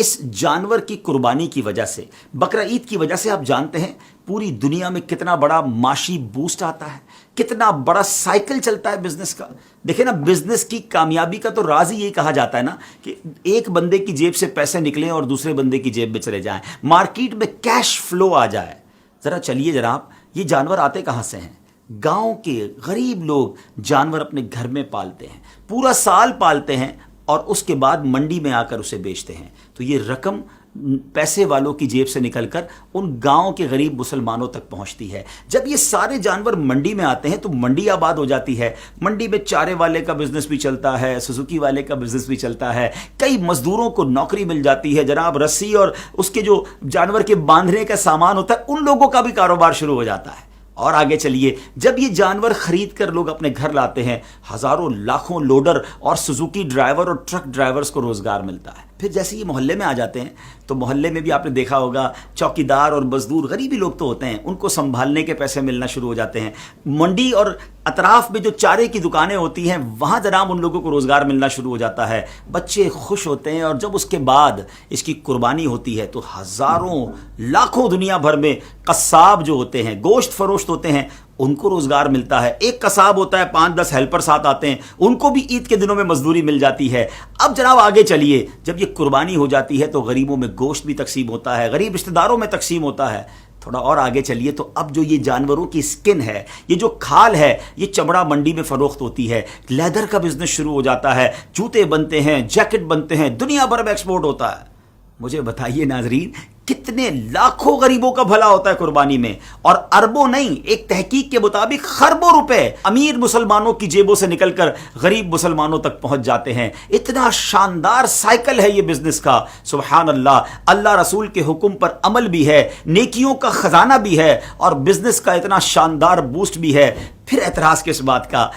اس جانور کی قربانی کی وجہ سے، بقرہ عید کی وجہ سے آپ جانتے ہیں پوری دنیا میں کتنا بڑا معاشی بوسٹ آتا ہے، کتنا بڑا سائیکل چلتا ہے بزنس کا۔ دیکھیں نا، بزنس کی کامیابی کا تو راز ہی یہی کہا جاتا ہے نا کہ ایک بندے کی جیب سے پیسے نکلیں اور دوسرے بندے کی جیب میں چلے جائیں، مارکیٹ میں کیش فلو آ جائے۔ ذرا چلیے جناب، یہ جانور آتے کہاں سے ہیں؟ گاؤں کے غریب لوگ جانور اپنے گھر میں پالتے ہیں، پورا سال پالتے ہیں اور اس کے بعد منڈی میں آ کر اسے بیچتے ہیں۔ تو یہ رقم پیسے والوں کی جیب سے نکل کر ان گاؤں کے غریب مسلمانوں تک پہنچتی ہے۔ جب یہ سارے جانور منڈی میں آتے ہیں تو منڈی آباد ہو جاتی ہے، منڈی میں چارے والے کا بزنس بھی چلتا ہے، سوزوکی والے کا بزنس بھی چلتا ہے، کئی مزدوروں کو نوکری مل جاتی ہے جناب، رسی اور اس کے جو جانور کے باندھنے کا سامان ہوتا ہے ان لوگوں کا بھی کاروبار شروع ہو جاتا ہے۔ اور آگے چلیے، جب یہ جانور خرید کر لوگ اپنے گھر لاتے ہیں، ہزاروں لاکھوں لوڈر اور سوزوکی ڈرائیور اور ٹرک ڈرائیورز کو روزگار ملتا ہے۔ پھر جیسے یہ محلے میں آ جاتے ہیں تو محلے میں بھی آپ نے دیکھا ہوگا چوکیدار اور مزدور غریبی لوگ تو ہوتے ہیں، ان کو سنبھالنے کے پیسے ملنا شروع ہو جاتے ہیں۔ منڈی اور اطراف میں جو چارے کی دکانیں ہوتی ہیں وہاں جناب ان لوگوں کو روزگار ملنا شروع ہو جاتا ہے، بچے خوش ہوتے ہیں۔ اور جب اس کے بعد اس کی قربانی ہوتی ہے تو ہزاروں لاکھوں دنیا بھر میں قصاب جو ہوتے ہیں، گوشت فروشت ہوتے ہیں، ان کو روزگار ملتا ہے۔ ایک قصاب ہوتا ہے، 5-10 ہیلپر ساتھ آتے ہیں، ان کو بھی عید کے دنوں میں مزدوری مل جاتی ہے۔ اب جناب آگے چلیے، جب یہ قربانی ہو جاتی ہے تو غریبوں میں گوشت بھی تقسیم ہوتا ہے، غریب رشتہ داروں میں تقسیم ہوتا ہے۔ تھوڑا اور آگے چلیے تو اب جو یہ جانوروں کی سکن ہے، یہ جو کھال ہے، یہ چمڑا منڈی میں فروخت ہوتی ہے، لیدر کا بزنس شروع ہو جاتا ہے، جوتے بنتے ہیں، جیکٹ بنتے ہیں، دنیا بھر میں ایکسپورٹ ہوتا ہے۔ مجھے بتائیے ناظرین، کتنے لاکھوں غریبوں کا بھلا ہوتا ہے قربانی میں، اور اربوں نہیں، ایک تحقیق کے مطابق خربوں روپے امیر مسلمانوں کی جیبوں سے نکل کر غریب مسلمانوں تک پہنچ جاتے ہیں۔ اتنا شاندار سائیکل ہے یہ بزنس کا، سبحان اللہ۔ اللہ رسول کے حکم پر عمل بھی ہے، نیکیوں کا خزانہ بھی ہے، اور بزنس کا اتنا شاندار بوسٹ بھی ہے۔ پھر اعتراض کس بات کا؟